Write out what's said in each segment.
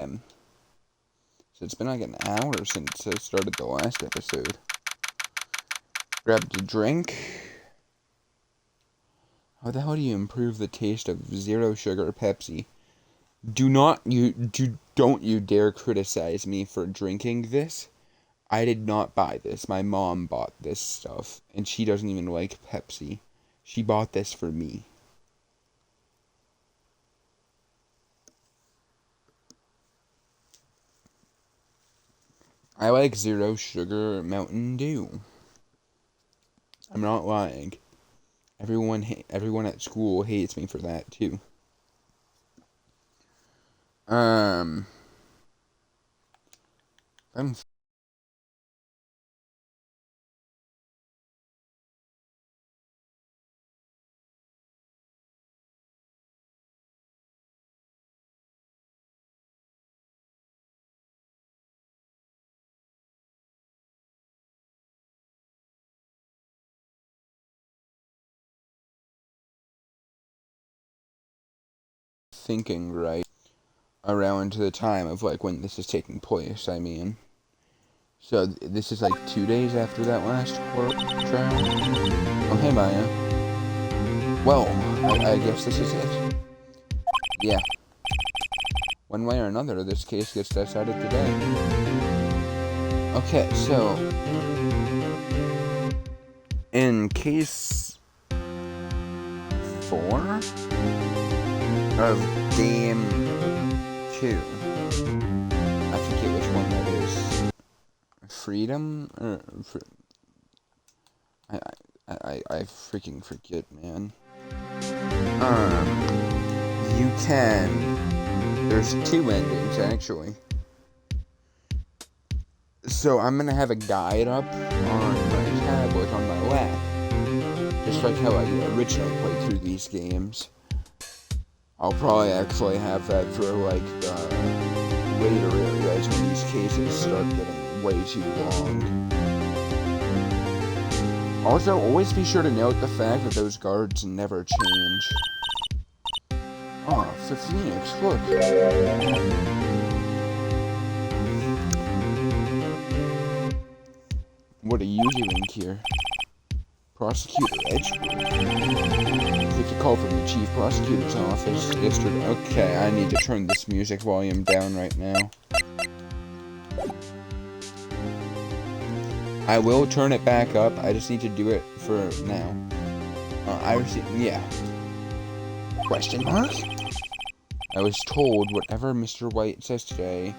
So it's been like an hour since I started the last episode. Grabbed a drink. How the hell do you improve the taste of zero sugar Pepsi? Don't you dare criticize me for drinking this. I did not buy this. My mom bought this stuff, and she doesn't even like Pepsi. She bought this for me. I like zero sugar Mountain Dew. I'm not lying. Everyone at school hates me for that too. I'm thinking right around the time of like when this is taking place. I mean, so this is like 2 days after that last court trial. Oh hey Maya. Well, I guess this is it. Yeah. One way or another, this case gets decided today. Okay, so in case 4 of game 2, I forget which one that is. Freedom or I freaking forget, man. You can. There's 2 endings actually. So I'm gonna have a guide up on my tablet on my lap, just like how I originally played through these games. I'll probably actually have that for like the later areas when these cases start getting way too long. Also, always be sure to note the fact that those guards never change. Oh, it's the Phoenix, look. What are you doing here? Prosecutor Edgewood. Take a call from the chief prosecutor's office yesterday. Okay, I need to turn this music volume down right now. I will turn it back up, I just need to do it for now. I received, yeah. Question mark? I was told whatever Mr. White says today,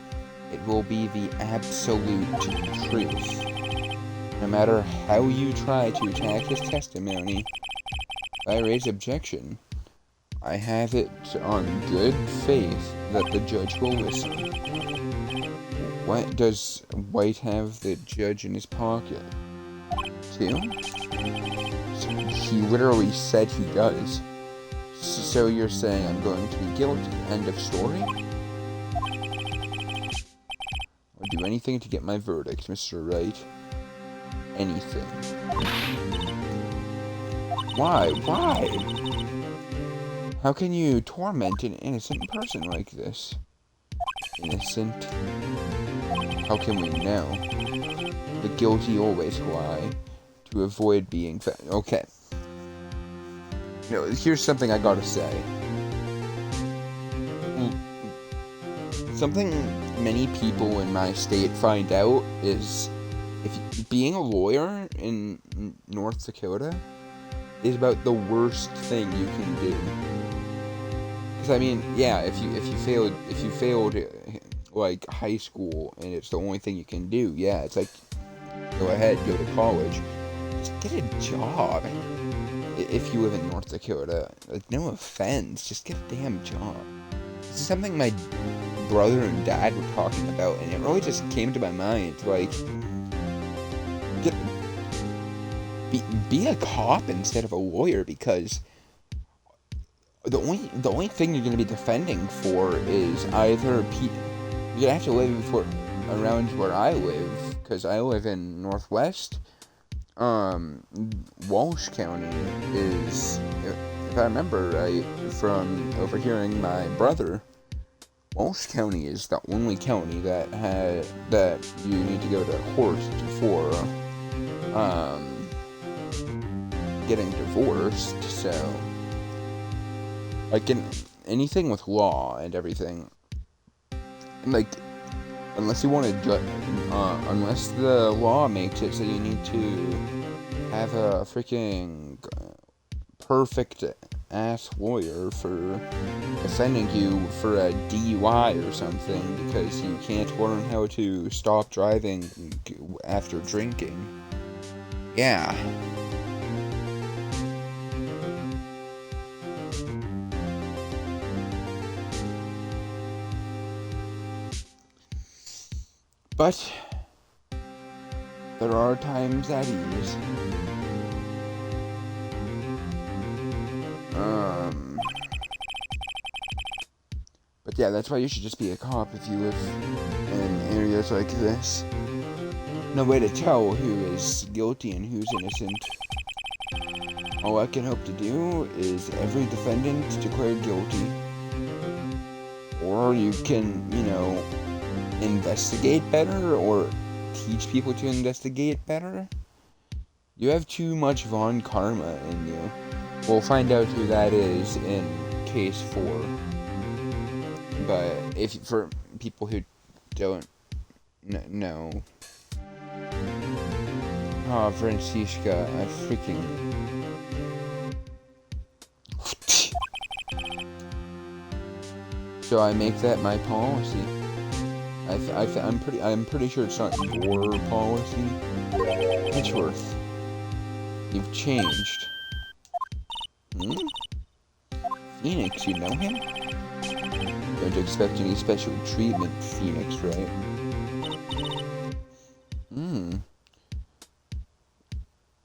it will be the absolute truth. No matter how you try to attack his testimony, if I raise objection, I have it on good faith that the judge will listen. What does White have the judge in his pocket? 2? He literally said he does. So you're saying I'm going to be guilty. End of story? I'll do anything to get my verdict, Mr. Wright. Anything. Why? Why? How can you torment an innocent person like this? Innocent? How can we know? The guilty always lie to avoid being found. Okay. Here's something I gotta say. Something many people in my state find out is being a lawyer in North Dakota is about the worst thing you can do. Because I mean, yeah, if you failed like high school and it's the only thing you can do, yeah, it's like go ahead, go to college, just get a job. If you live in North Dakota, like no offense, just get a damn job. This is something my brother and dad were talking about, and it really just came to my mind, like be a cop instead of a lawyer, because the only thing you're going to be defending for is either you have to live around where I live, because I live in Northwest. Walsh County is, if I remember right from overhearing my brother, Walsh County is the only county that you need to go to court for getting divorced. So, like anything with law and everything, like unless you want to, unless the law makes it so you need to have a freaking perfect ass lawyer for offending you for a DUI or something because you can't learn how to stop driving after drinking. Yeah. But there are times at ease. But yeah, that's why you should just be a cop if you live in areas like this. No way to tell who is guilty and who's innocent. All I can hope to do is every defendant declared guilty. Or you can, investigate better or teach people to investigate better. You have too much Von Karma in you. We'll find out who that is in case 4. But if for people who don't know, Francisca, I freaking. So I make that my policy. I'm pretty sure it's not your policy. Pitchworth, you've changed. Phoenix, you know him? Don't expect any special treatment, Phoenix, right?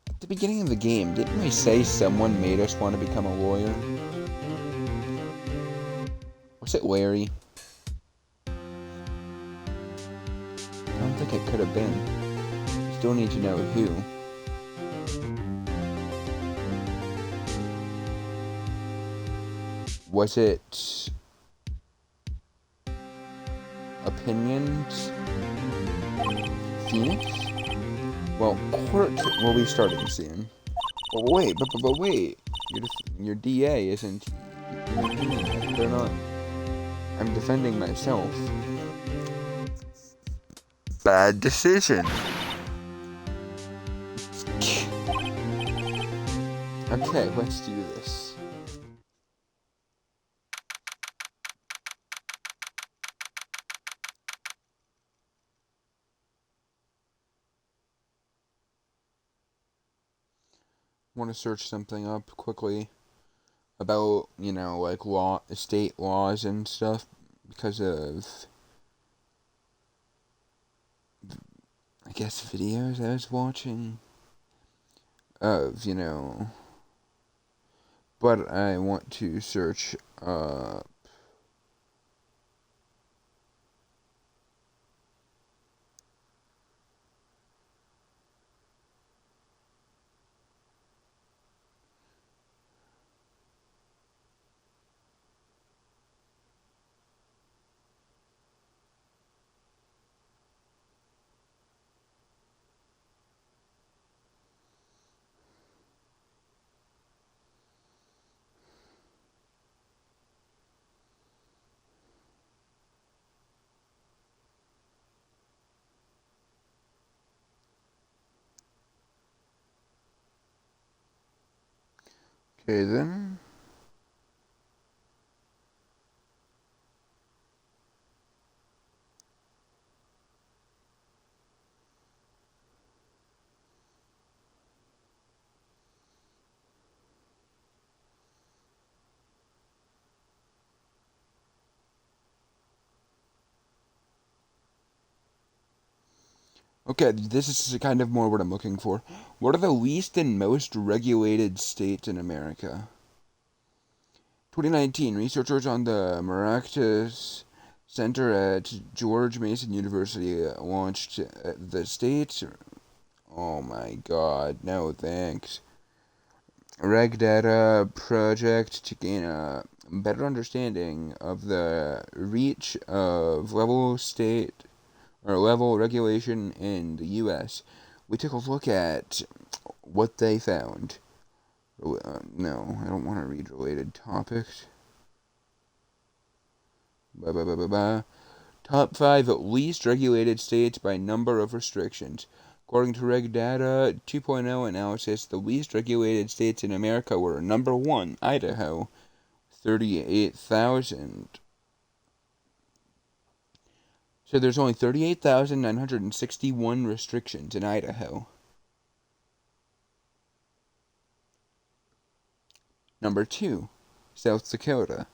At the beginning of the game, didn't we say someone made us want to become a lawyer? Was it Larry? I don't think it could have been. Still need to know who. Was it Opinions? Phoenix? Well, court will be starting soon. But wait, but wait. Your DA isn't. They're not. I'm defending myself. Bad decision. Okay, let's do this. Want to search something up quickly about, like state laws and stuff because of, I guess, videos I was watching of, but I want to search up okay then. Okay, this is kind of more what I'm looking for. What are the least and most regulated states in America? 2019, researchers on the Maractus Center at George Mason University launched the states. Oh my god, no thanks. Reg Data project to gain a better understanding of the reach of level state or level regulation in the U.S., we took a look at what they found. No, I don't want to read related topics. Top 5 least regulated states by number of restrictions. According to Reg Data 2.0 analysis, the least regulated states in America were number 1, Idaho, 38,000. So there's only 38,961 restrictions in Idaho. Number 2, South Dakota,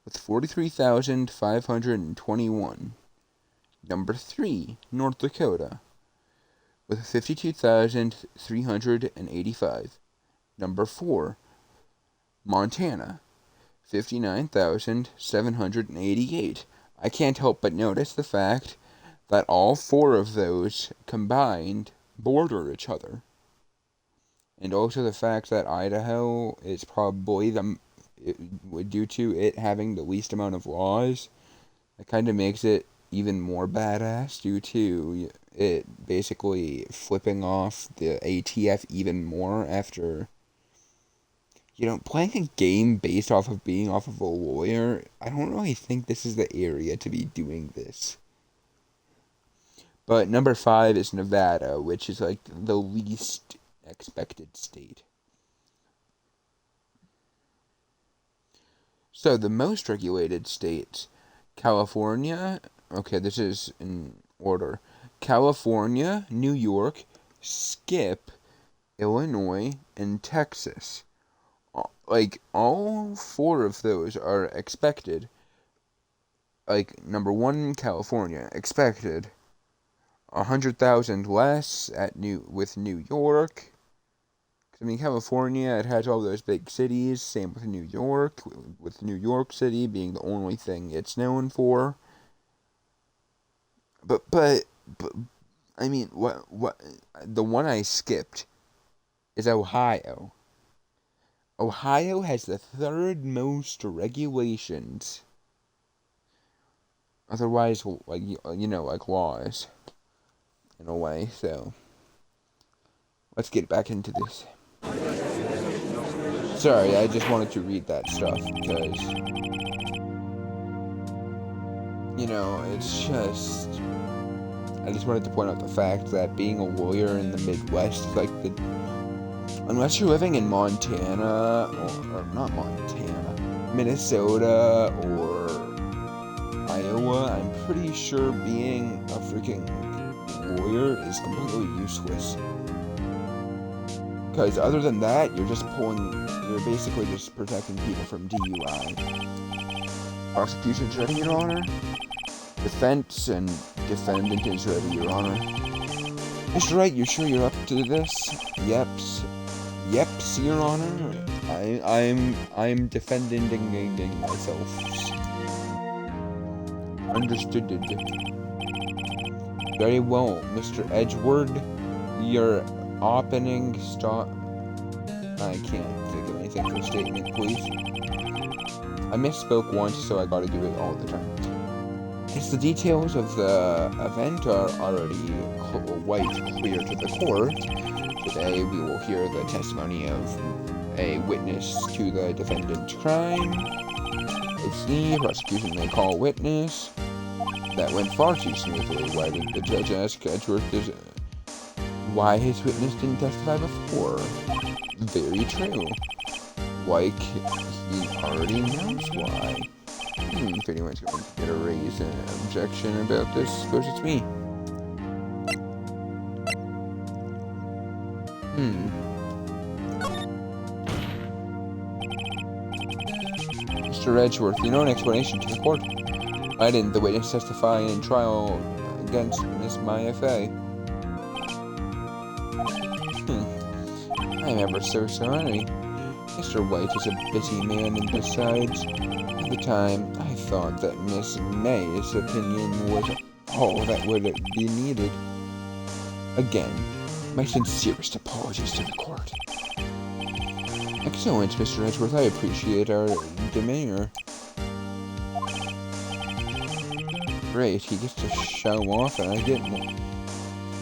with 43,521. Number 3, North Dakota, with 52,385. Number 4, Montana, 59,788. I can't help but notice the fact that all 4 of those combined border each other. And also the fact that Idaho is probably due to it having the least amount of laws, that kind of makes it even more badass due to it basically flipping off the ATF even more after, playing a game based off of being off of a lawyer. I don't really think this is the area to be doing this. But number 5 is Nevada, which is like the least expected state. So the most regulated states: California. Okay, this is in order: California, New York, Skip, Illinois, and Texas. Like, all 4 of those are expected. Like, number 1, California, expected 100,000 less with New York. I mean, California, it has all those big cities. Same with New York, with New York City being the only thing it's known for. But I mean, what the one I skipped is Ohio. Ohio has the 3rd most regulations. Otherwise, like, like laws, in a way. So let's get back into this. Sorry, I just wanted to read that stuff because, it's just, I just wanted to point out the fact that being a lawyer in the Midwest is like unless you're living in Montana, or not Montana, Minnesota, or Iowa, I'm pretty sure being a freaking lawyer is completely useless. Because other than that, you're basically just protecting people from DUI. Prosecution's ready, Your Honor. Defense and defendant is ready, Your Honor. Mr. Wright, you sure you're up to this? Yeps, Your Honor. I'm defending myself. Understood. Very well, Mr. Edgeworth. Your opening stop. I can't think of anything for a statement, please. I misspoke once, so I gotta do it all the time. As the details of the event are already quite clear to the court, today we will hear the testimony of a witness to the defendant's crime. It's the prosecution may call a witness. That went far too smoothly. Why did the judge ask Edgeworth why his witness didn't testify before? Very true. Like, he already knows why. If anyone's going to get a raise and an objection about this, suppose it's me. Mr. Edgeworth, an explanation to the court. Why didn't the witness testify in trial against Miss Maya Fay? I'm ever so sorry. Mr. White is a busy man, and besides, at the time, I thought that Miss May's opinion was all that would be needed. Again, my sincerest apologies to the court. Excellent, Mr. Edgeworth. I appreciate our demeanor. Great, he gets to show off and I get more.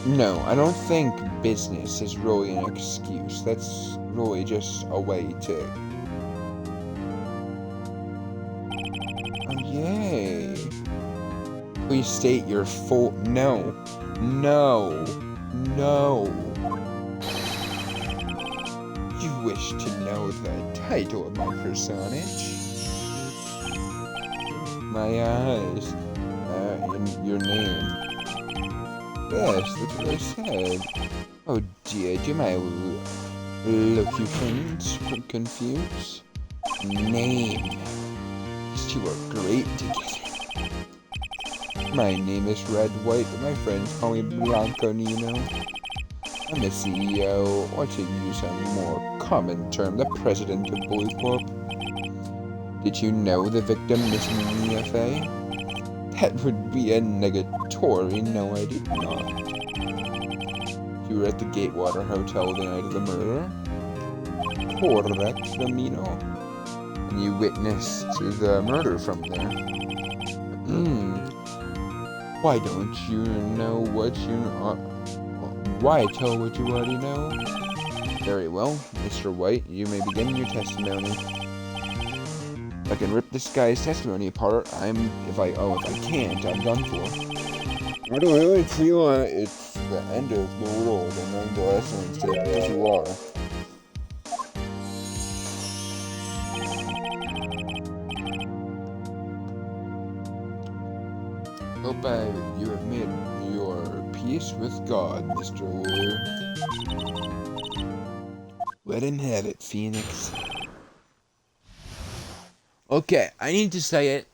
No, I don't think business is really an excuse. That's really just a way to... Oh, yay. Please state your full... No. No. No. You wish to know the title of my personage? My eyes. Your name. Yes, that's what I said. Oh dear, do my locutions confuse? Name. These two are great together. My name is Red White, but my friends call me Blanco Nino. I'm the CEO, or to use a more common term, the president of Bully Corp. Did you know the victim, Miss Mia Fey? That would be a negatory. No, I did not. You were at the Gatewater Hotel the night of the murder? Correct, Amino. And you witnessed the murder from there. Why don't you know what you know? Why tell what you already know? Very well, Mr. White, you may begin your testimony. I can rip this guy's testimony apart. If I can't, I'm done for. I don't really feel it's the end of the world, and nonetheless, I'm safe as you are. Hope you have made your peace with God, Mr. Lawyer. Let him have it, Phoenix. Okay, I need to say it.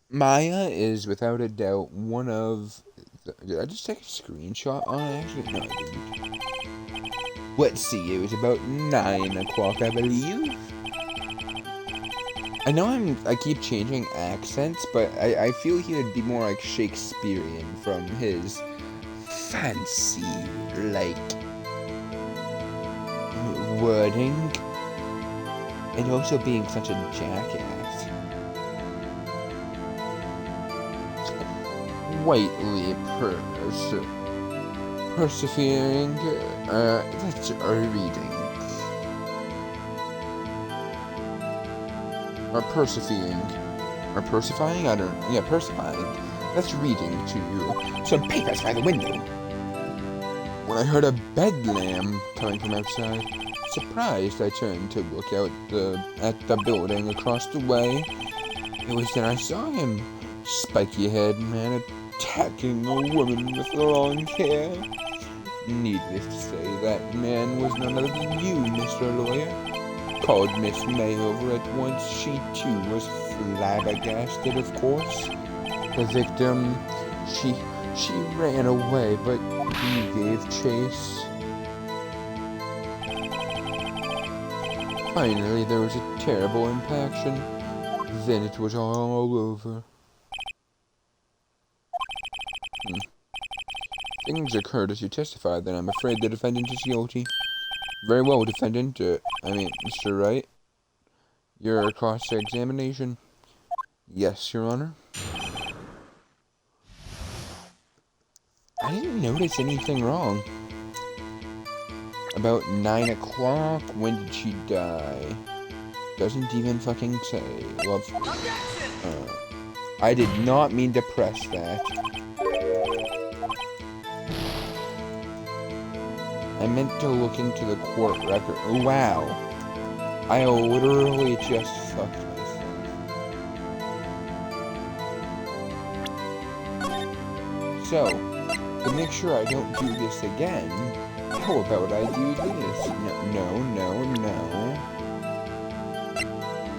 Maya is without a doubt one of... Did I just take a screenshot? Oh, actually, no, I didn't. Let's see, it was about 9 o'clock, I believe. I know I keep changing accents, but I feel he would be more like Shakespearean from his fancy, like, wording. And also being such a jackass. Quietly persevering, that's a reading. Or persevering. Or persifying? I don't know. Yeah, persifying. That's reading to you. Some papers by the window. When I heard a bedlam coming from outside, surprised, I turned to look out at the building across the way. It was then I saw him. Spiky-haired man attacking a woman with long hair. Needless to say, that man was none other than you, Mr. Lawyer. Called Miss May over at once. She, too, was flabbergasted, of course. The victim, she ran away, but he gave chase. Finally, there was a terrible impaction. Then it was all over. Things occurred as you testified, then I'm afraid the defendant is guilty. Very well, defendant. Mr. Wright. Your cross-examination. Yes, Your Honor. I didn't notice anything wrong. About 9 o'clock, when did she die? Doesn't even fucking say. Well, I did not mean to press that. I meant to look into the court record. Oh, wow. I literally just fucked myself. So, to make sure I don't do this again, how about I do this? No.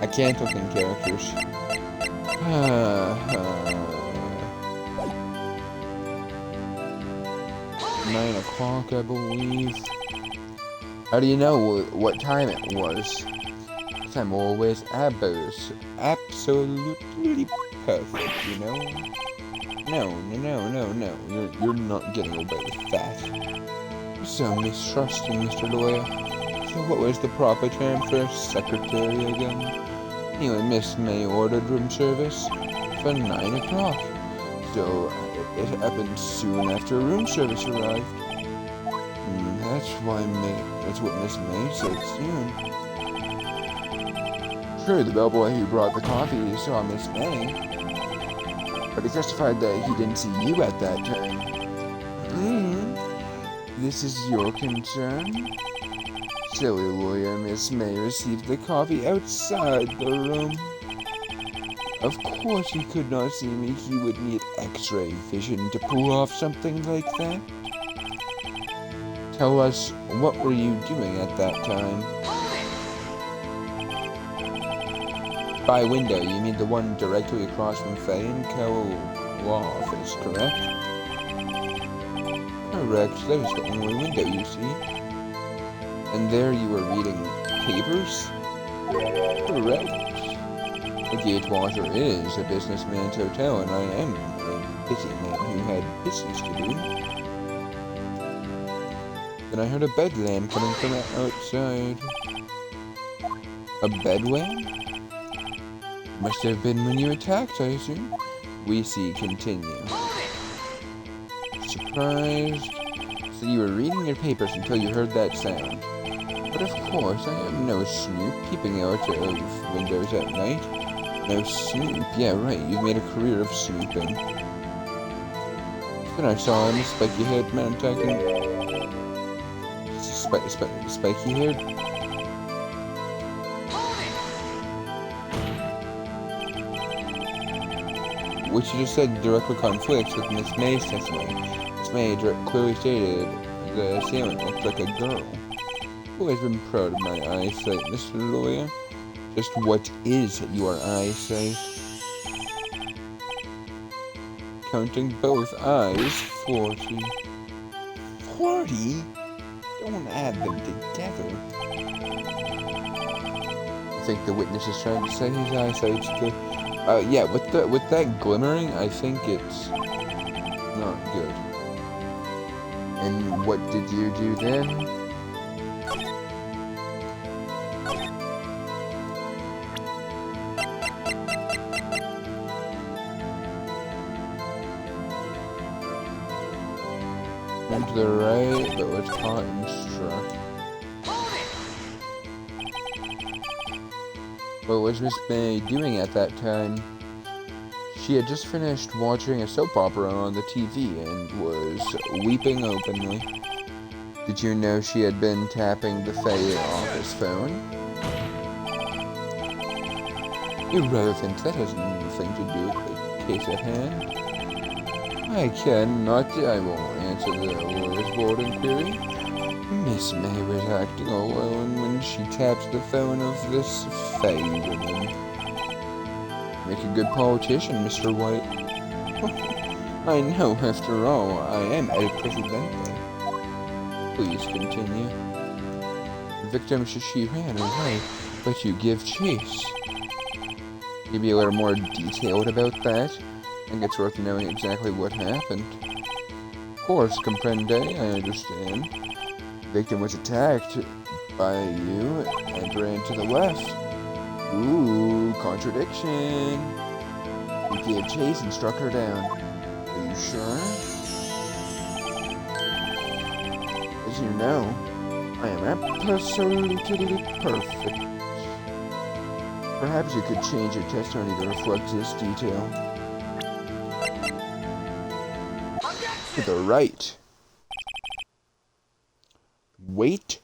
I can't look in characters. 9 o'clock, I believe. How do you know what time it was? Because I'm always absolutely perfect, you know? No. You're not getting away with that. So mistrusting, Mr. Lawyer. what was the proper term for secretary again? Anyway, Miss May ordered room service for 9 o'clock. So it happened soon after room service arrived. That's what Miss May said soon. Sure, the bellboy who brought the coffee saw Miss May, but he testified that he didn't see you at that time. This is your concern? Silly lawyer, Miss May received the coffee outside the room. Of course he could not see me. He would need X-ray vision to pull off something like that. Tell us, what were you doing at that time? By window, you mean the one directly across from Fay and Co. Law Office, correct? Correct, that was the only window you see. And there you were reading papers? Correct. The Gatewatcher is a businessman's hotel, and I am a busy man who had business to do. Then I heard a bedlam coming from outside. A bedlam? Must have been when you attacked, I assume. We see continue. Surprised? So you were reading your papers until you heard that sound. But of course, I am no snoop peeping out of windows at night. No snoop? Yeah, right, you've made a career of snooping. Then I saw him, spiky-haired man attacking... Spiky-haired? Which you just said directly conflicts with Miss May's testimony. Miss May clearly stated the assailant looked like a girl. I've always been proud of my eyesight, Mr. Lawyer. Just what is your eyesight? Counting both eyes, 40. 40? Don't add them together. I think the witness is trying to say his eyesight's good. Yeah, with that glimmering, I think it's not good. And what did you do then? Went to the right, but was caught and struck. What was Miss May doing at that time? She had just finished watching a soap opera on the TV and was weeping openly. Did you know she had been tapping the Fay office phone? Irrelevant, that has nothing to do with the case at hand. I cannot, I won't answer the lawyer's board inquiry. Miss May was acting alone when she tapped the phone of this Fay woman. Make a good politician, Mr. White. I know, after all, I am El Presidente. Please continue. The victim, she ran away, but you give chase. Can you be a little more detailed about that? I think it's worth knowing exactly what happened. Of course, comprende, I understand. The victim was attacked by you and ran to the left. Ooh, contradiction. You gave chase and struck her down. Are you sure? As you know, I am absolutely perfect. Perhaps you could change your testimony to reflect this detail. To the right. Wait.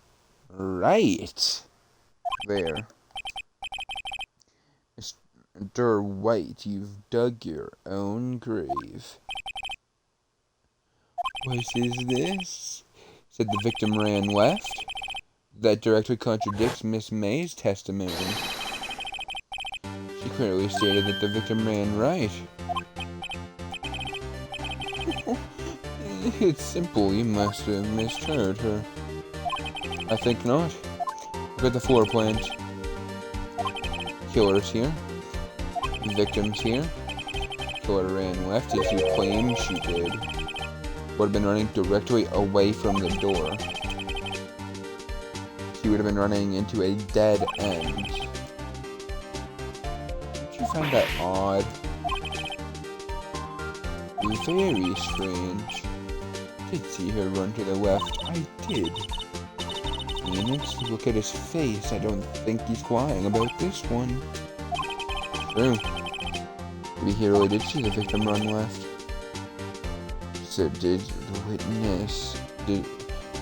Right. There. Mr. White, you've dug your own grave. What is this? Said the victim ran left. That directly contradicts Miss May's testimony. She clearly stated that the victim ran right. It's simple, you must have misheard her. I think not. Look at the floor plans. Killer's here. Victim's here. Killer ran left as you claimed she did. Would have been running directly away from the door. he would have been running into a dead end. Did you find that odd? Very strange. Did see her run to the left. I did. Phoenix, look at his face. I don't think he's lying about this one. True. Maybe he really did see the victim run left. So did the witness...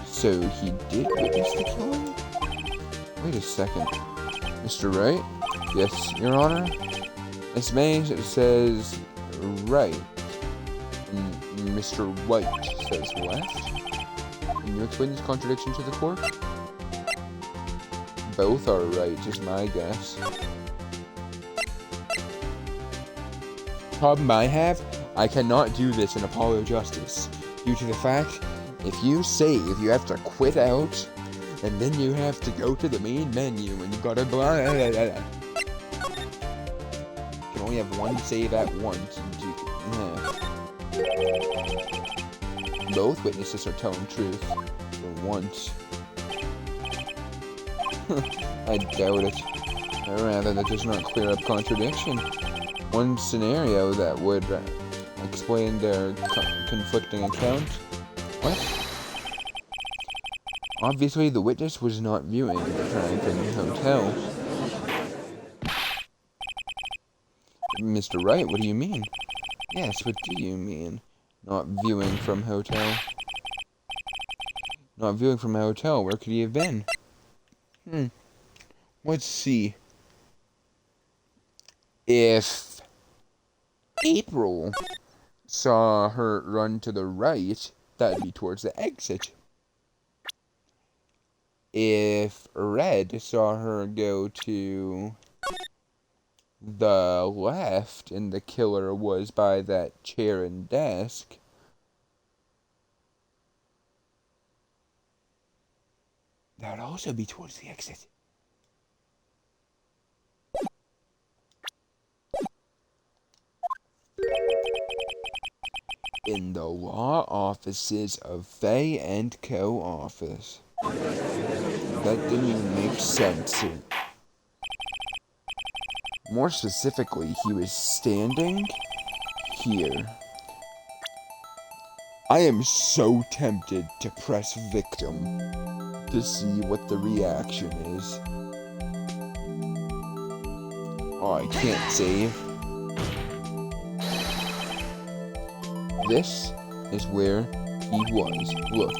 So he did witness the killing? Wait a second. Mr. Wright? Yes, Your Honor? Miss May says right. And Mr. White says left. Can you explain this contradiction to the court? Both are right, is my guess. Problem I have, I cannot do this in Apollo Justice, due to the fact, if you save, you have to quit out, and then you have to go to the main menu, and you gotta blah, blah, blah, blah. You can only have one save at once, and both witnesses are telling truth, for once. I doubt it. Or rather, that does not clear up contradiction. One scenario that would explain their conflicting account. What? Obviously, the witness was not viewing the Franklin Hotel. Mr. Wright, what do you mean? Yes, what do you mean? Not viewing from hotel. Not viewing from a hotel, where could he have been? Let's see. If April saw her run to the right, that'd be towards the exit. If Red saw her go to the left and the killer was by that chair and desk, that would also be towards the exit. In the law offices of Fay and Co. office. That didn't even make sense. More specifically, he was standing here. I am so tempted to press victim to see what the reaction is. Oh, I can't save. This is where he was. Look.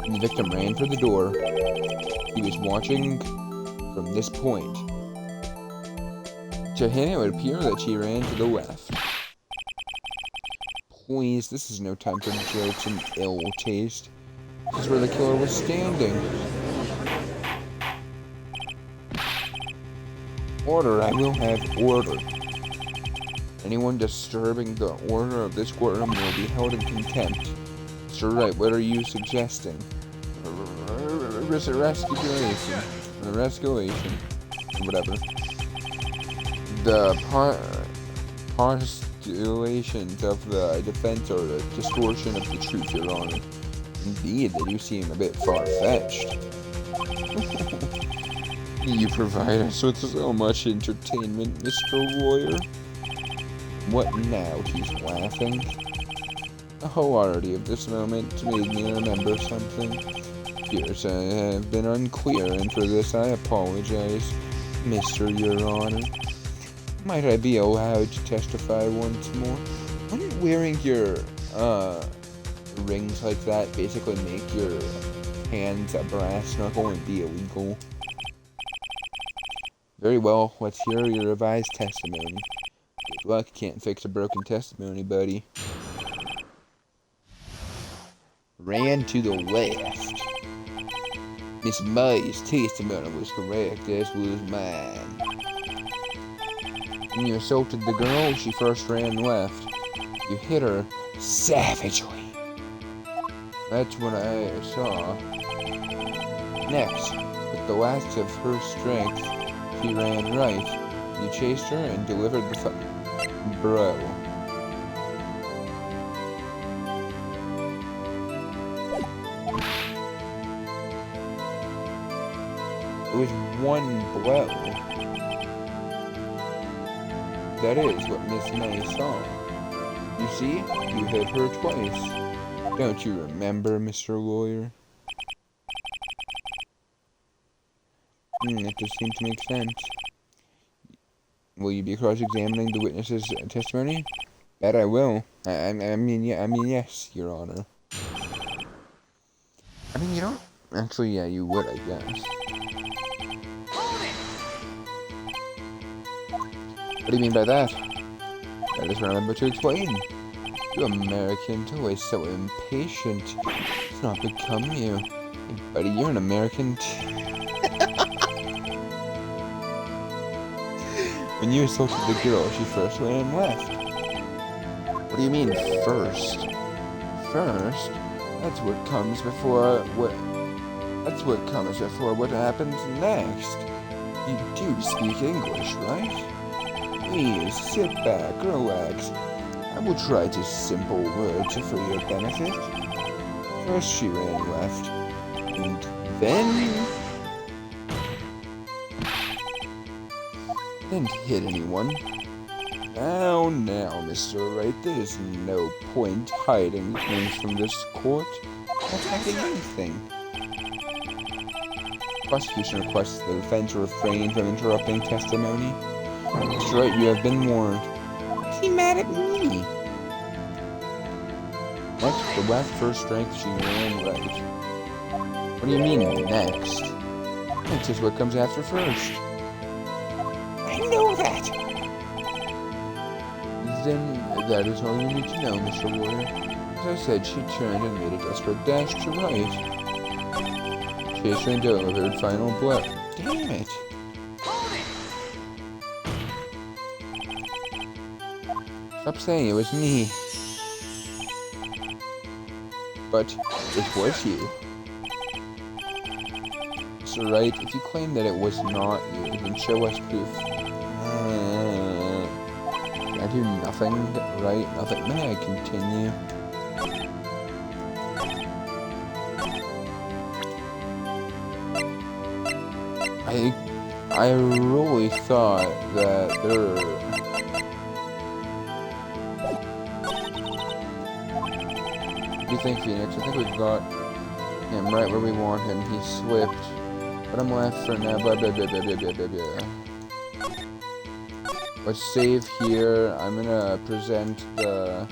And the victim ran for the door. He was watching from this point. To him, it would appear that she ran to the left. Please, this is no time for jokes and ill taste. This is where the killer was standing. Order, I will have order. Anyone disturbing the order of this courtroom will be held in contempt. Mr. Wright, what are you suggesting? Resculation. Whatever. The postulations of the defense are a distortion of the truth, Your Honor. Indeed, they do seem a bit far-fetched. You provide us with so much entertainment, Mr. Lawyer. What now? He's laughing. The hilarity of this moment made me remember something. Yes, I have been unclear, and for this I apologize, Mr. Your Honor. Might I be allowed to testify once more? Wouldn't wearing your, rings like that basically make your hands a brass knuckle and be illegal? Very well, let's hear your revised testimony. Good luck, can't fix a broken testimony, buddy. Ran to the left. Miss May's testimony was correct, as was mine. When you assaulted the girl, she first ran left. You hit her savagely. That's what I saw. Next, with the last of her strength, she ran right. You chased her and delivered the bro. was one blow. That is what Miss May saw. You see, you hit her twice. Don't you remember, Mr. Lawyer? That does seem to make sense. Will you be cross-examining the witness's testimony? That I will. I mean, yes, Your Honor. I mean, you don't... Actually, yeah, you would, I guess. What do you mean by that? That is what I'm about to explain. You Americans are always so impatient. It's not become you. Hey, buddy, you're an American When you assaulted the girl, she first ran left. What do you mean, first? First? That's what comes before what happens next. You do speak English, right? Please, sit back, relax. I will try to simple words for your benefit. First she ran left, and then hit anyone. Now, Mr. Wright, there is no point hiding things from this court. Not hiding anything. Prosecution requests the defense refrain from interrupting testimony. Mr. Wright, you have been warned. Is he mad at me? Next, the left first strength, she ran right. What do you mean, next? Next is what comes after first. I know that! Then, that is all you need to know, Mr. Lawyer. As I said, she turned and made a desperate dash to right. Chased and delivered final blow. Damn it! Stop saying it was me. But it was you. Mr. Wright, if you claim that it was not you, then show us proof. I do nothing, right? Nothing. May I continue? I really thought that there... What do you think, Phoenix? I think we've got him right where we want him. He slipped. But I'm left for now. Blah, blah, blah, blah, blah, blah, blah, blah. Let's save here. I'm gonna present the...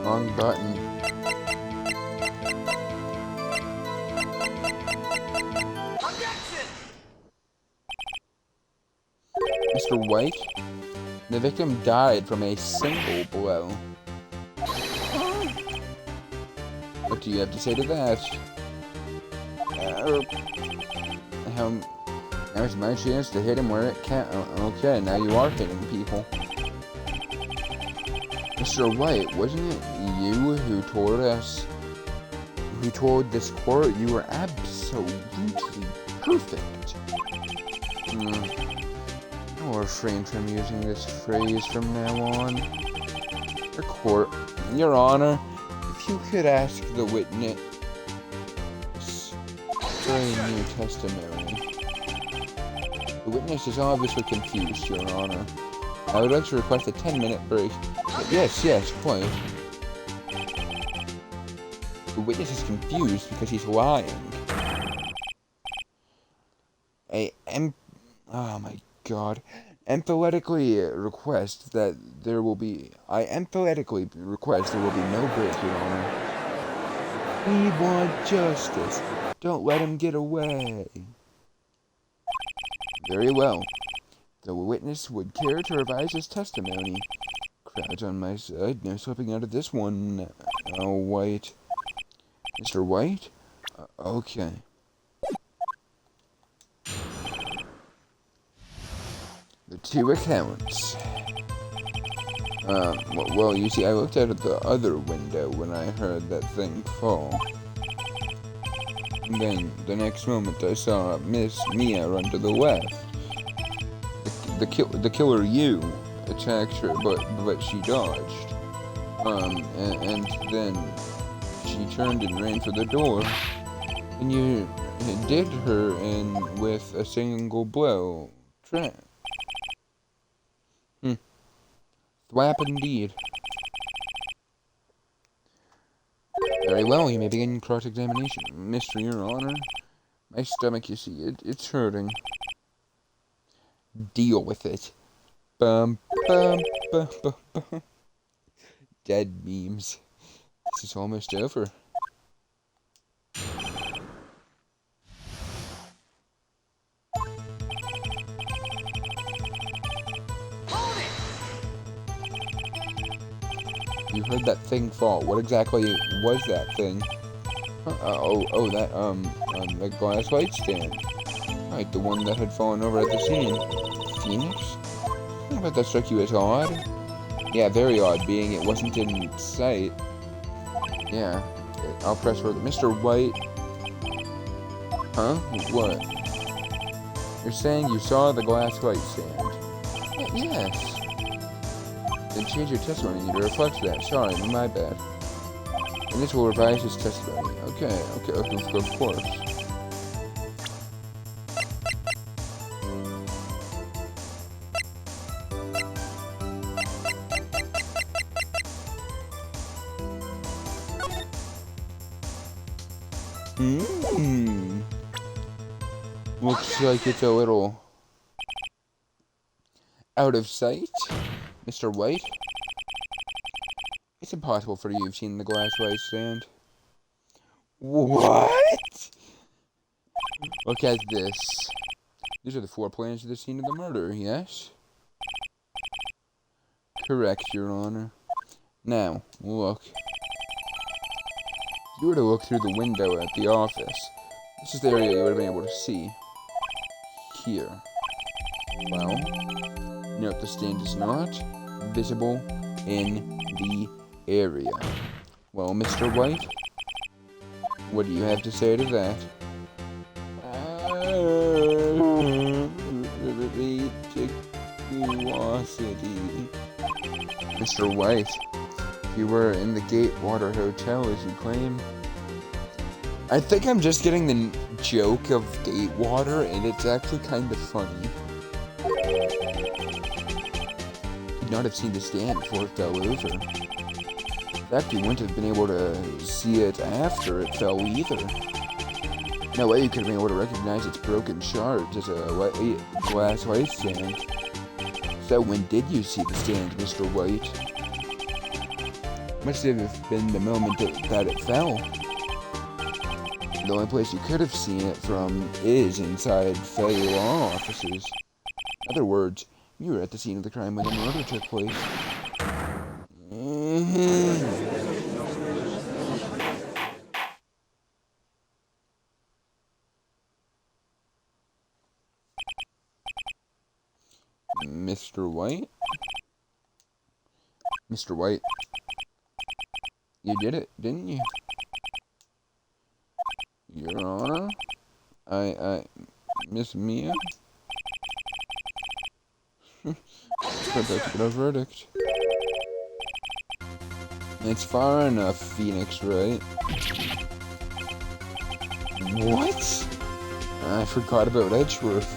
Wrong button. Mr. White, the victim died from a single blow. What do you have to say to that? Now's my chance to hit him where it can. Okay, now you are hitting people. Mr. White, wasn't it you who told this court you were absolutely perfect? I'll refrain from using this phrase from now on. The court, Your Honor, if you could ask the witness for a new testimony. The witness is obviously confused, Your Honor. I would like to request a 10-minute break. Yes, quite. The witness is confused because he's lying. Oh my god. Emphatically request that there will be... I emphatically request there will be no break, Your Honor. We want justice. Don't let him get away. Very well. The witness would care to revise his testimony. Crowd's on my side. No slipping out of this one. Oh, White. Mr. White? Okay. The two accounts. Well, you see, I looked out of the other window when I heard that thing fall. And then, the next moment, I saw Miss Mia run to the left. The killer you attacked her, but she dodged. And then she turned and ran for the door. And you did her in with a single blow. Trap. Thwap indeed. Very well, you may begin cross-examination. Mr. Your Honor, my stomach, you see, it's hurting. Deal with it. Bum, bum, bum, bum, bum. Dead memes. This is almost over. You heard that thing fall. What exactly was that thing? The glass light stand. Right, the one that had fallen over at the scene. Phoenix? But that struck you as odd? Yeah, very odd, being it wasn't in sight. Yeah, I'll press for Mr. White. Huh? What? You're saying you saw the glass light stand? Yes. Then change your testimony to reflect that. Sorry, my bad. And this will revise his testimony. Okay, of course. Looks like it's a little out of sight, Mr. White. It's impossible for you to have seen the glass light stand. What? Look at this. These are the floor plans of the scene of the murder, yes? Correct, Your Honor. Now, look. If you were to look through the window at the office, this is the area you would have been able to see. Here. Well, note the stand is not visible in the area. Well, Mr. White, what do you have to say to that? Reciprocity. Mr. White, you were in the Gatewater Hotel, as you claim. I think I'm just getting the joke of Gatewater, and it's actually kind of funny. Could not have seen the stand before it fell over. In fact, you wouldn't have been able to see it after it fell either. No way you could have been able to recognize its broken shards as a glass light stand. So when did you see the stand, Mr. White? Must have been the moment that it fell. The only place you could have seen it from is inside Fay Law offices. In other words, you were at the scene of the crime when the murder took place. Mr. White? Mr. White, you did it, didn't you? Your Honor? Miss Mia? About to get a verdict. It's far enough, Phoenix, right? What? I forgot about Edgeworth.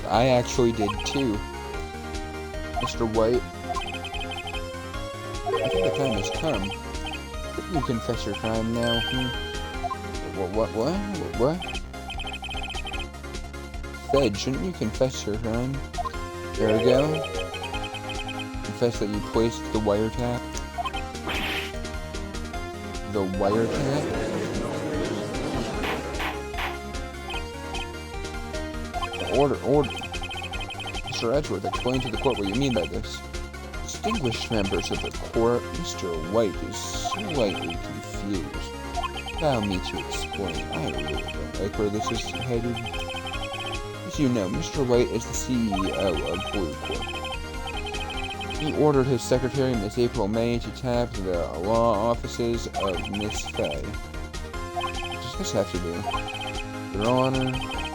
I actually did too. Mr. White, I think the time has come. Couldn't you confess your crime now? What? Fed, shouldn't you confess your crime? There we go. Confess that you placed the wiretap. The wiretap? Order. Mr. Edgeworth, explain to the court what you mean by this. Distinguished members of the court, Mr. White is slightly confused. Allow me to explain. I really don't like where this is headed. As you know, Mr. White is the CEO of Blue Corp. He ordered his secretary, Miss April May, to tap the law offices of Miss Fay. What does this have to do? Your Honor,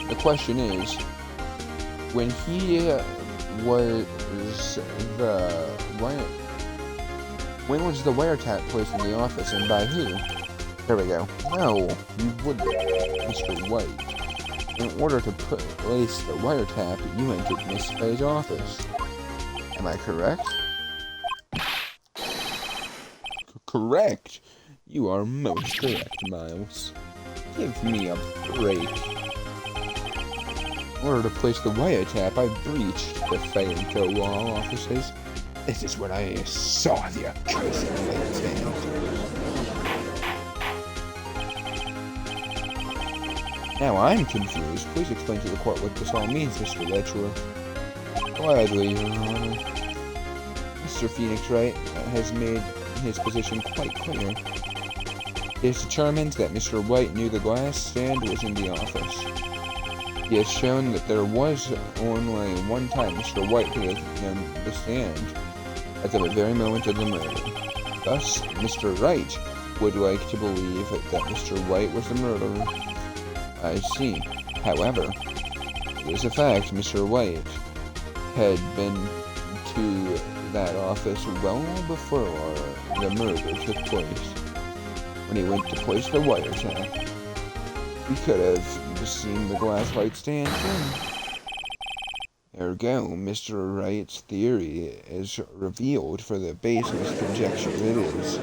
the question is, when was the wiretap placed in the office, and by who? There we go. No, you wouldn't, Mr. White. In order to place the wiretap, you entered Miss Fay's office. Am I correct? Correct. You are most correct, Miles. Give me a break. In order to place the wiretap, I breached the Fay & Co. law offices. This is what I saw the accursed thing. Now I'm confused. Please explain to the court what this all means, Mr. Letchworth. Gladly, Your Honor. Mr. Phoenix Wright has made his position quite clear. He has determined that Mr. White knew the glass stand was in the office. He has shown that there was only one time Mr. White could have known the stand, at the very moment of the murder. Thus, Mr. Wright would like to believe that Mr. White was the murderer. I see. However, it is a fact Mr. White had been to that office well before the murder took place. When he went to place the wiretap, he could have seen the glass light stand too. Ergo, Mr. Wright's theory is revealed for the baseless conjecture it is.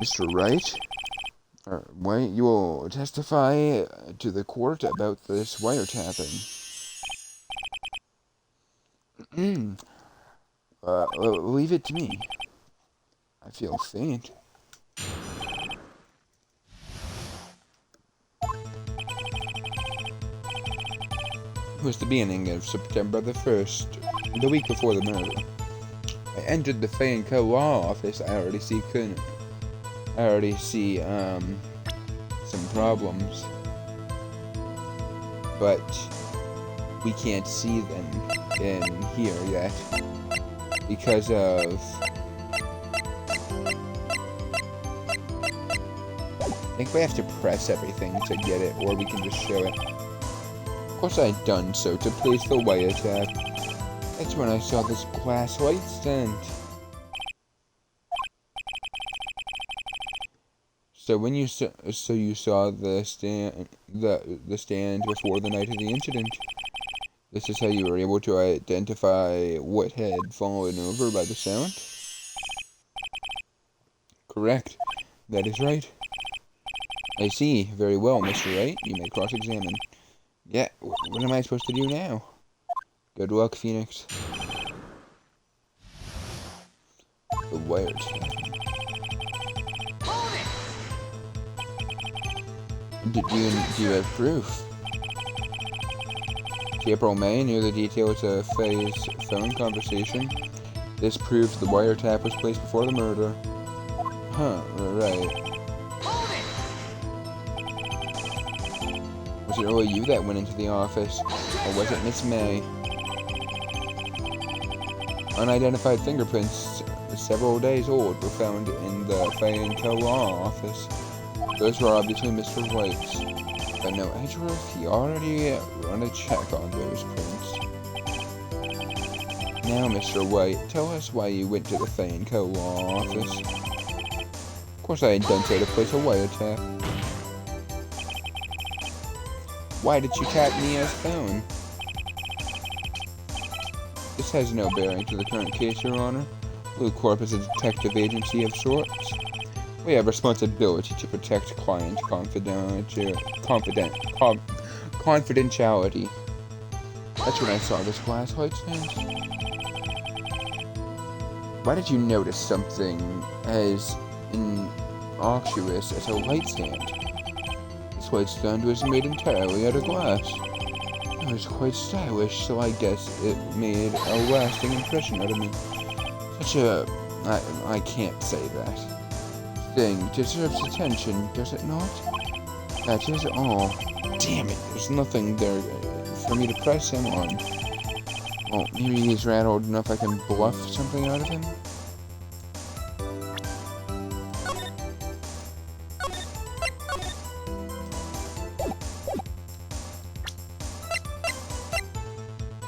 Mr. Wright? White, you will testify to the court about this wiretapping. Leave it to me. I feel faint. It was the beginning of September the 1st, the week before the murder. I entered the Fay & Co. law office. I already see some problems, but we can't see them in here yet because of I think we have to press everything to get it, or we can just show it. Of course I had done so to place the wiretap. That's when I saw this glass light stand. So when you saw the stand before the night of the incident. This is how you were able to identify what had fallen over by the sound? Correct. That is right. I see. Very well, Mr. Wright. You may cross-examine. Yeah, what am I supposed to do now? Good luck, Phoenix. The wiretap. Do you have proof? April May knew the details of Faye's phone conversation. This proves the wiretap was placed before the murder. Huh, right. Was it really you that went into the office, or was it Miss May? Unidentified fingerprints, several days old, were found in the Fay & Co. law office. Those were obviously Mr. White's. But no, Edgeworth, he already run a check on those prints. Now, Mr. White, tell us why you went to the Fay & Co. law office. Of course I had done so to place a wiretap. Why did you tap Mia's phone? This has no bearing to the current case, Your Honor. Blue Corp is a detective agency of sorts. We have responsibility to protect client confidentiality. That's when I saw this glass light stand. Why did you notice something as innocuous as a light stand? This light stand was made entirely out of glass. It was quite stylish, so I guess it made a lasting impression out of me. I can't say that. Thing deserves attention, does it not? That is all. Damn it, there's nothing there for me to press him on. Well, maybe he's rattled enough I can bluff something out of him?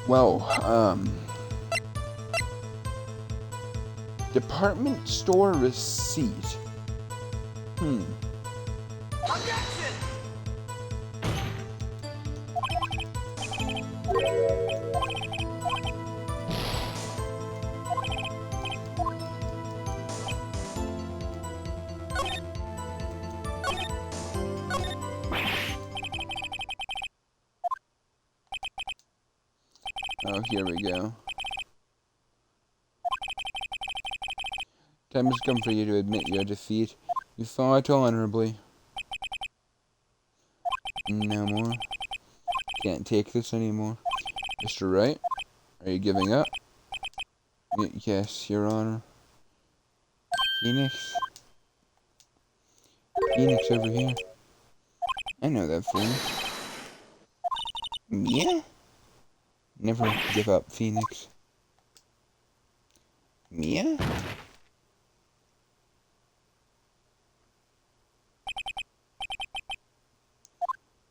Well, department store receipt. Objection! Oh, here we go. Time has come for you to admit your defeat. You fought honorably. No more. Can't take this anymore. Mr. Wright, are you giving up? Yes, Your Honor. Phoenix? Phoenix over here. I know that fool. Mia? Never give up, Phoenix. Mia?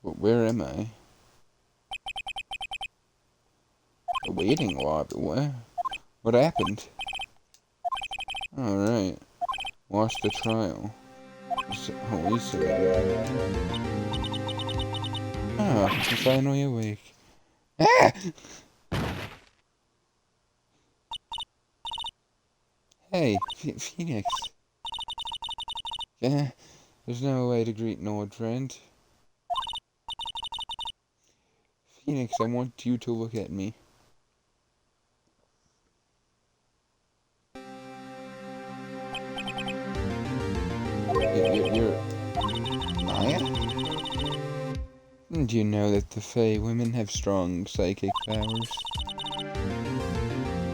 But where am I? A waiting lobby. What happened? Alright. Watch the trial. Holy shit. Ah, I'm finally awake. Ah! Hey, Phoenix. Yeah, there's no way to greet an old friend. Phoenix, I want you to look at me. You're Maya? Do you know that the Fae women have strong psychic powers?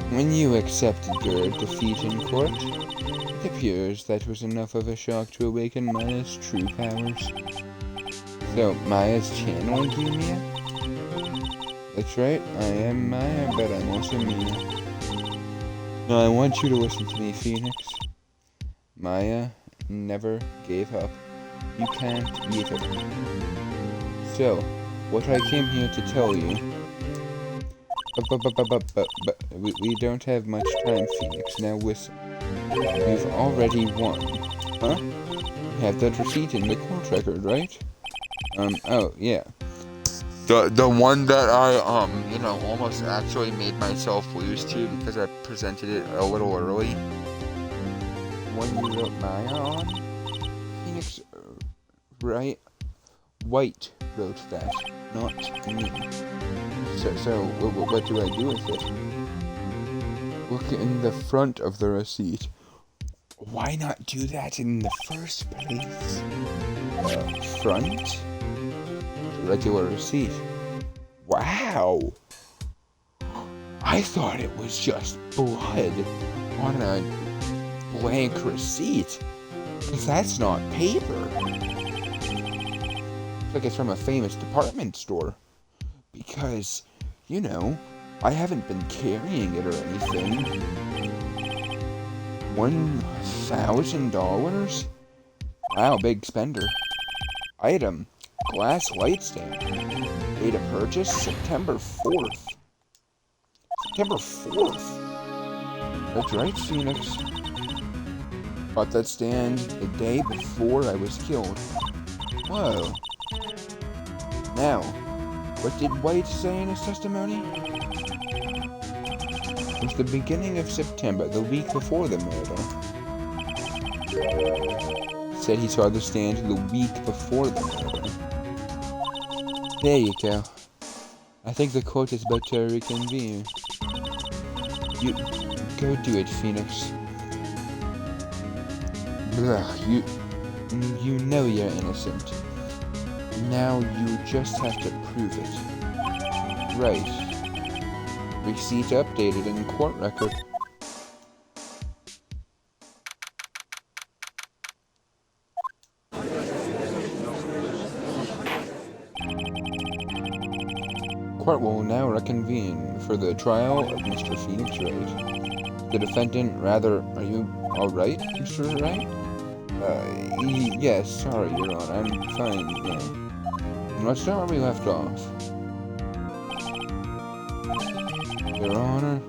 When you accepted your defeat in court, it appears that was enough of a shock to awaken Maya's true powers. So, Maya's channeling you, Mia? That's right, I am Maya, but I'm also Mia. Now I want you to listen to me, Phoenix. Maya never gave up. You can't either. So, what I came here to tell you... But we don't have much time, Phoenix. Now listen. You've already won. Huh? You have that receipt in the court record, right? Oh, yeah. The one that I, almost actually made myself lose to because I presented it a little early. One you wrote Maya on? Phoenix, right? White wrote that, not me. So what do I do with it? Look in the front of the receipt. Why not do that in the first place? Front? Regular receipt. Wow! I thought it was just blood on a blank receipt. Because that's not paper. It's like it's from a famous department store. Because, I haven't been carrying it or anything. $1,000? Wow, big spender. Item. Glass light stand. Date of purchase, September 4th. September 4th? That's right, Phoenix. Bought that stand the day before I was killed. Whoa. Now, what did White say in his testimony? It was the beginning of September, the week before the murder. Said he saw the stand the week before the murder. There you go. I think the court is about to reconvene. You go do it, Phoenix. Ugh, you know you're innocent. Now you just have to prove it. Right. Receipt updated in court record. Court will now reconvene. for the trial of Mr. Phoenix Wright. The defendant, rather, are you alright, Mr. Wright? Yes, sorry, Your Honor, I'm fine now. Let's start where we left off. Your Honor,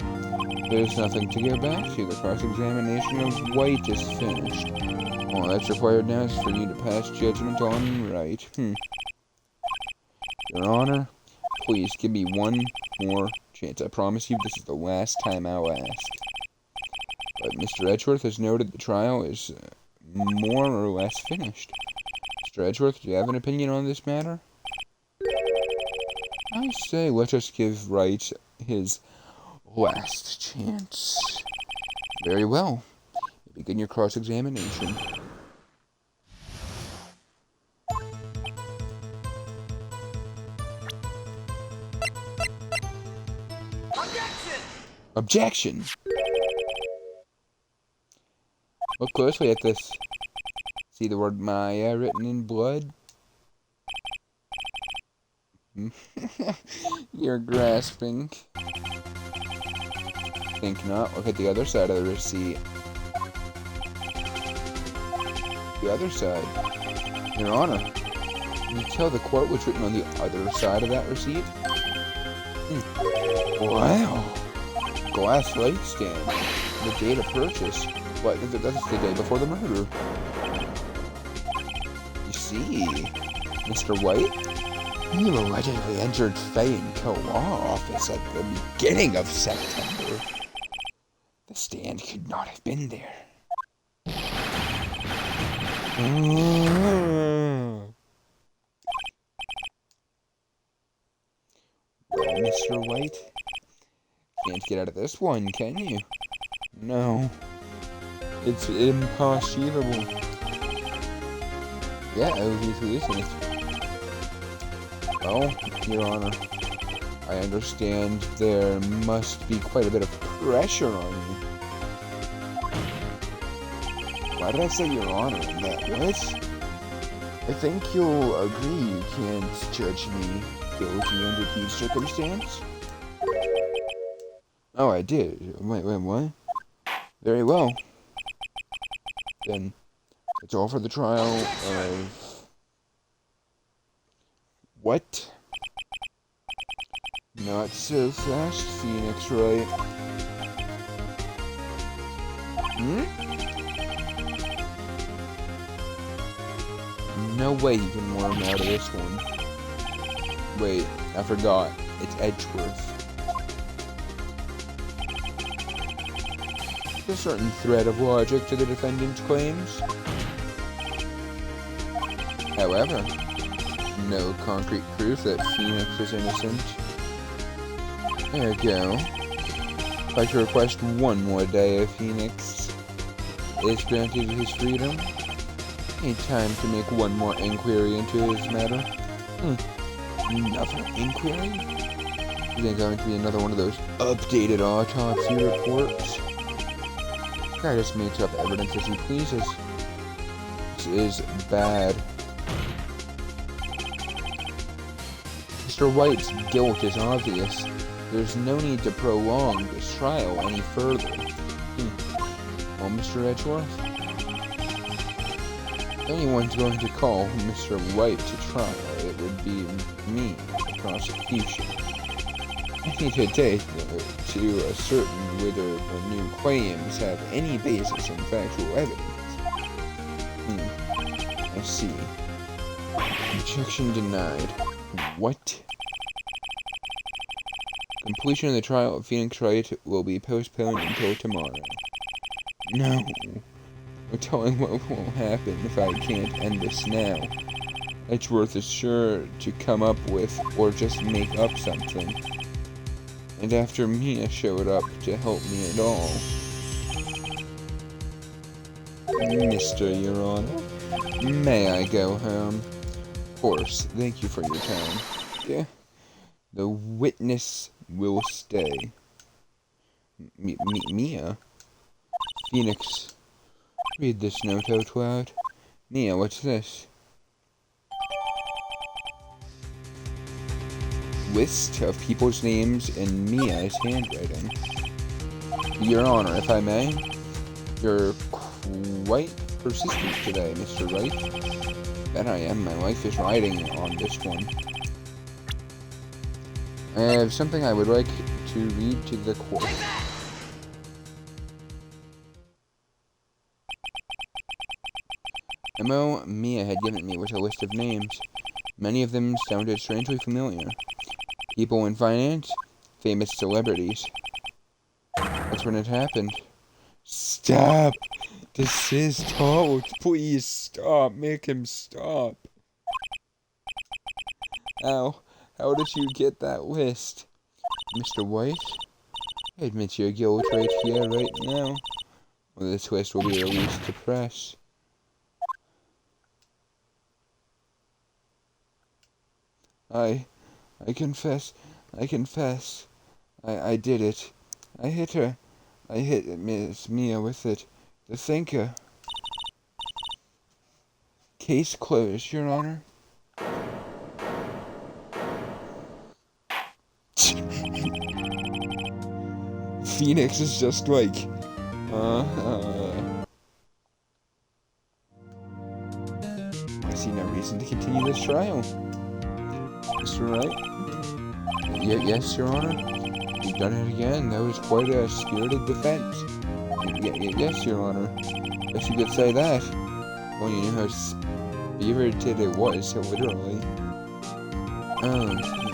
there's nothing to go back to. The cross-examination of White is finished. All that's required now is for you to pass judgment on Wright. Your Honor, please give me one more chance. I promise you this is the last time I'll ask. But Mr. Edgeworth has noted the trial is more or less finished. Mr. Edgeworth, do you have an opinion on this matter? I say, let us give Wright his last chance. Very well. Begin your cross-examination. Objection! Look closely at this. See the word Maya written in blood? You're grasping. Think not. Look at the other side of the receipt. The other side. Your Honor, can you tell the quote was written on the other side of that receipt? Wow. Glass light stand. The date of purchase. What? That's the day before the murder. You see, Mr. White, you allegedly entered Fay and Co. law office at the beginning of September. The stand could not have been there. Well, Mr. White, can't get out of this one, can you? No. It's impossible. Yeah, obviously isn't it? Well, Your Honor, I understand there must be quite a bit of pressure on you. Why did I say Your Honor in that? What? I think you'll agree you can't judge me guilty under these circumstances. Oh, I did. Wait, what? Very well. Then, it's all for the trial of... What? Not so fast, Phoenix Wright. No way you can worm out of this one. Wait, I forgot. It's Edgeworth. A certain thread of logic to the defendant's claims. However, no concrete proof that Phoenix is innocent. There you go. I'd like to request one more day of Phoenix is granted his freedom. Need time to make one more inquiry into his matter. Another inquiry? Is there going to be another one of those updated autopsy reports? This guy just makes up evidence as he pleases. This is bad. Mr. White's guilt is obvious. There's no need to prolong this trial any further. Well, Mr. Edgeworth? If anyone's going to call Mr. White to trial, it would be me, the prosecution. I need to take to ascertain whether the new claims have any basis in factual evidence. I see. Objection denied. What? Completion of the trial of Phoenix Wright will be postponed until tomorrow. No. No telling what will happen if I can't end this now. Edgeworth is sure to come up with or just make up something. And after Mia showed up to help me at all. Mr. Your Honor, may I go home? Of course, thank you for your time. Yeah. The witness will stay. Mia? Phoenix, read this note out loud. Mia, what's this? list of people's names in Mia's handwriting. Your Honor, if I may, you're quite persistent today, Mr. Wright. Bet I am. My life is riding on this one. I have something I would like to read to the court. The memo Mia had given me was a list of names. Many of them sounded strangely familiar. People in finance, famous celebrities. That's when it happened. Stop! This is told. Please stop. Make him stop. How did you get that list? Mr. White? I admit your guilt right here, right now. Well, this list will be released to press. I confess. I did it. I hit her. I hit Miss Mia with it. The thinker. Case closed, Your Honor. Phoenix is just like, I see no reason to continue this trial. Mr. Wright? Yes, Your Honor. You've done it again. That was quite a spirited defense. Yes, Your Honor. If you could say that. Well, you know how spirited it was, so literally.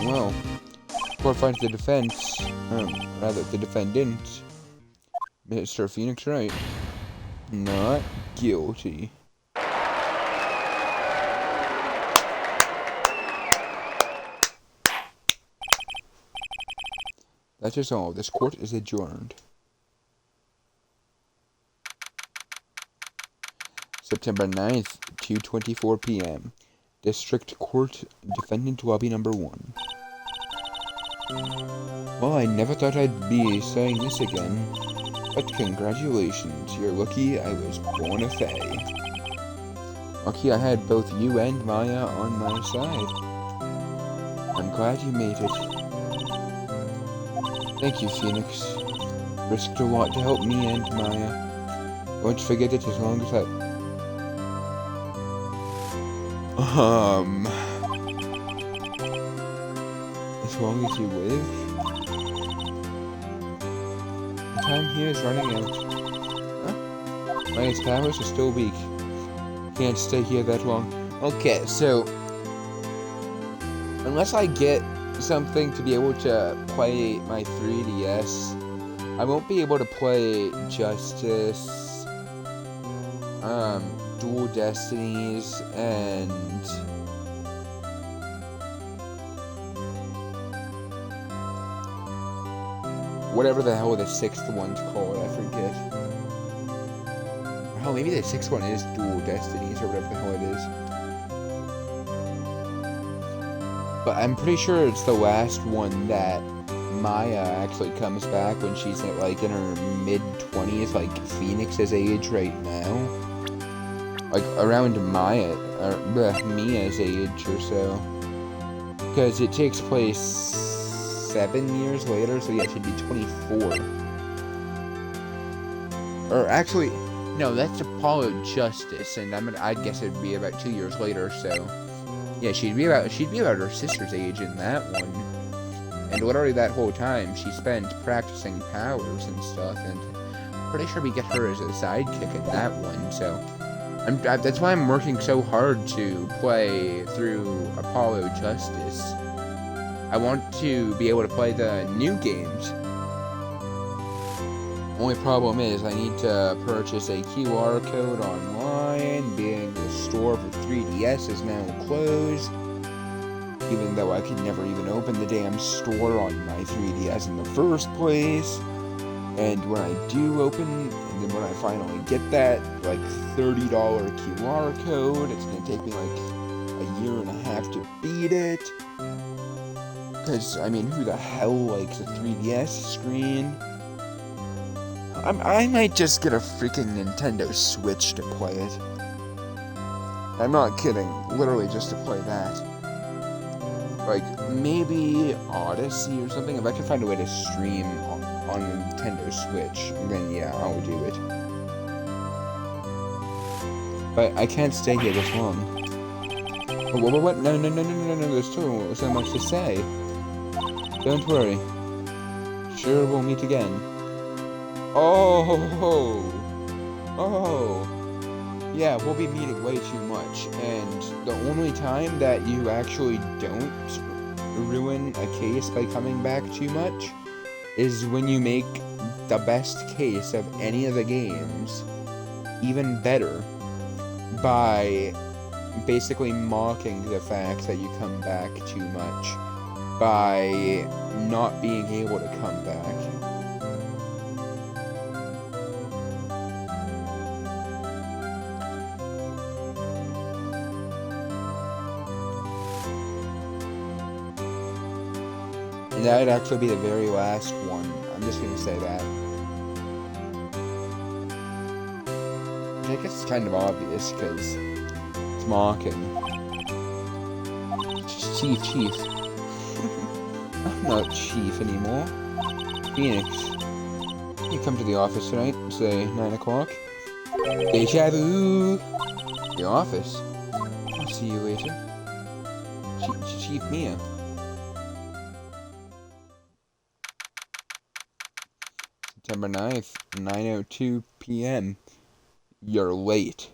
Well. Court finds the defense, rather the defendant, Mr. Phoenix Wright, not guilty. That is all. This court is adjourned. September 9th, 2:24 p.m. District Court, Defendant Lobby Number 1. Well, I never thought I'd be saying this again, but congratulations, you're lucky I was born a fae. Lucky I had both you and Maya on my side. I'm glad you made it. Thank you, Phoenix. Risked a lot to help me and Maya. Won't forget it as long as as long as you live. The time here is running out. Huh? Maya's powers are still weak. Can't stay here that long. Okay, so unless I get something to be able to play my 3DS, I won't be able to play Justice, Dual Destinies, and whatever the hell the 6th one's called, I forget. Or hell, maybe the 6th one is Dual Destinies, or whatever the hell it is. But I'm pretty sure it's the last one that Maya actually comes back when she's like in her mid-20s, like Phoenix's age right now. Like around Mia's age or so. Because it takes place 7 years later, so yeah, it should be 24. Or actually, no, that's Apollo Justice, and I'd guess it'd be about 2 years later, so yeah, she'd be about her sister's age in that one. And literally that whole time, she spent practicing powers and stuff, and I'm pretty sure we get her as a sidekick in that one, so that's why I'm working so hard to play through Apollo Justice. I want to be able to play the new games. Only problem is I need to purchase a QR code online, being the store for 3DS is now closed. Even though I could never even open the damn store on my 3DS in the first place. And when I do open, and then when I finally get that, like, $30 QR code, it's gonna take me, like, a year and a half to beat it. Because, I mean, who the hell likes a 3DS screen? I might just get a freaking Nintendo Switch to play it. I'm not kidding, literally just to play that. Like, maybe Odyssey or something. If I can find a way to stream on Nintendo Switch, then yeah, I'll do it. But I can't stay here this long. What? No, there's still so much to say. Don't worry. Sure, we'll meet again. Oh! Yeah, we'll be meeting way too much, and the only time that you actually don't ruin a case by coming back too much is when you make the best case of any of the games even better by basically mocking the fact that you come back too much by not being able to come back. And that would actually be the very last one. I'm just gonna say that. I guess it's kind of obvious, because it's mocking. Chief. I'm not Chief anymore. Phoenix. You come to the office tonight, say 9 o'clock. Deja vu! The office? I'll see you later. Chief Mia. September 9th, 9:02 p.m. You're late.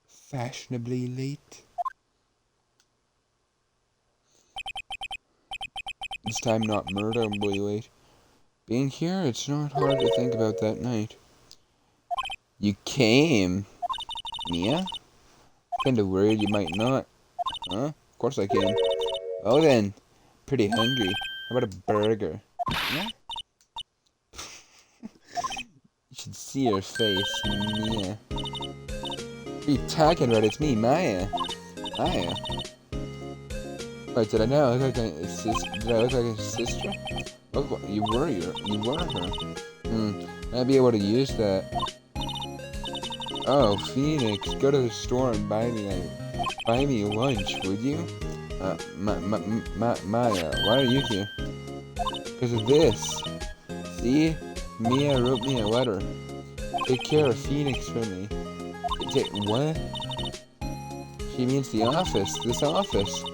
Fashionably late. This time not murderably late. Being here, it's not hard to think about that night. You came, Mia? Kinda worried you might not. Huh? Of course I came. Well then, pretty hungry. How about a burger? Yeah? You should see your face, Mia. What are you talking about? It's me, Maya. Maya? Wait, did I look like a sister? Oh, you were her. I'd be able to use that. Oh, Phoenix, go to the store and buy me lunch, would you? Maya, why are you here? Because of this. See? Mia wrote me a letter. Take care of Phoenix for me. What? She means the office. This office.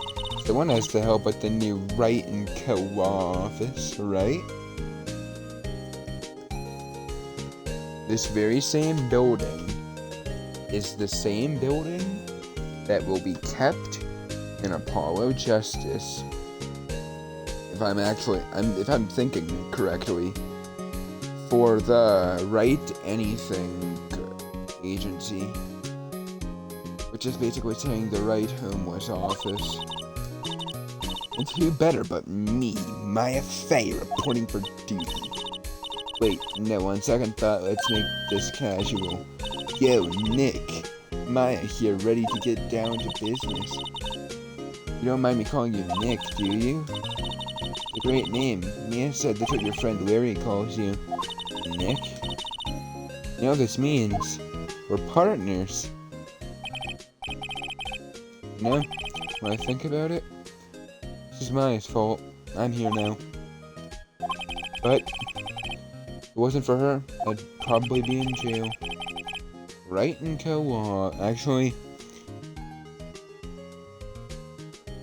The one has to help with the new Wright and Co. office, right? This very same building is the same building that will be kept in Apollo Justice. If I'm thinking correctly, for the Write Anything agency, which is basically saying the Wright Homeless Office. And who better but me, Maya Fey, reporting for duty. Wait, no, on second thought, let's make this casual. Yo, Nick. Maya here, ready to get down to business. You don't mind me calling you Nick, do you? It's a great name. Mia said that's what your friend Larry calls you. Nick? You know what this means? We're partners. You know, when I think about it, this is Maya's fault. I'm here now. But if it wasn't for her, I'd probably be in jail. Wright and Co. Actually,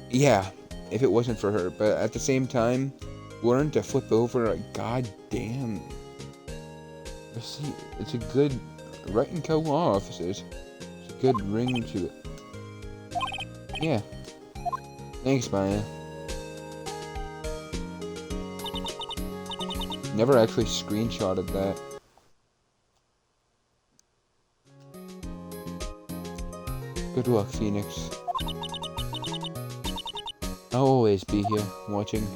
yeah, if it wasn't for her. But at the same time, learn to flip over a goddamn. See, it's a good Wright and Co. offices. It's a good ring to it. Yeah. Thanks, Maya. Never actually screenshotted that. Good luck, Phoenix. I'll always be here, watching.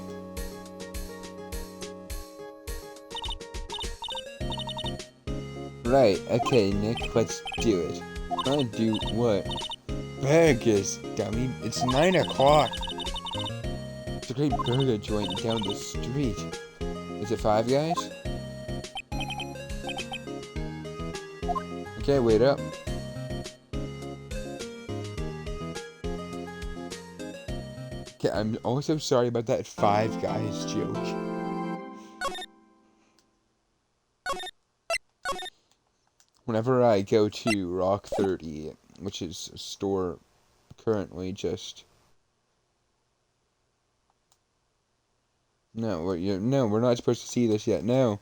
Right, okay, Nick, let's do it. Wanna do what? Burgers, dummy. It's 9 o'clock. It's a great burger joint down the street. Is it Five Guys? Okay, wait up. I'm also sorry about that Five Guys joke. Whenever I go to Rock 30, which is a store currently just... No, we're not supposed to see this yet. No.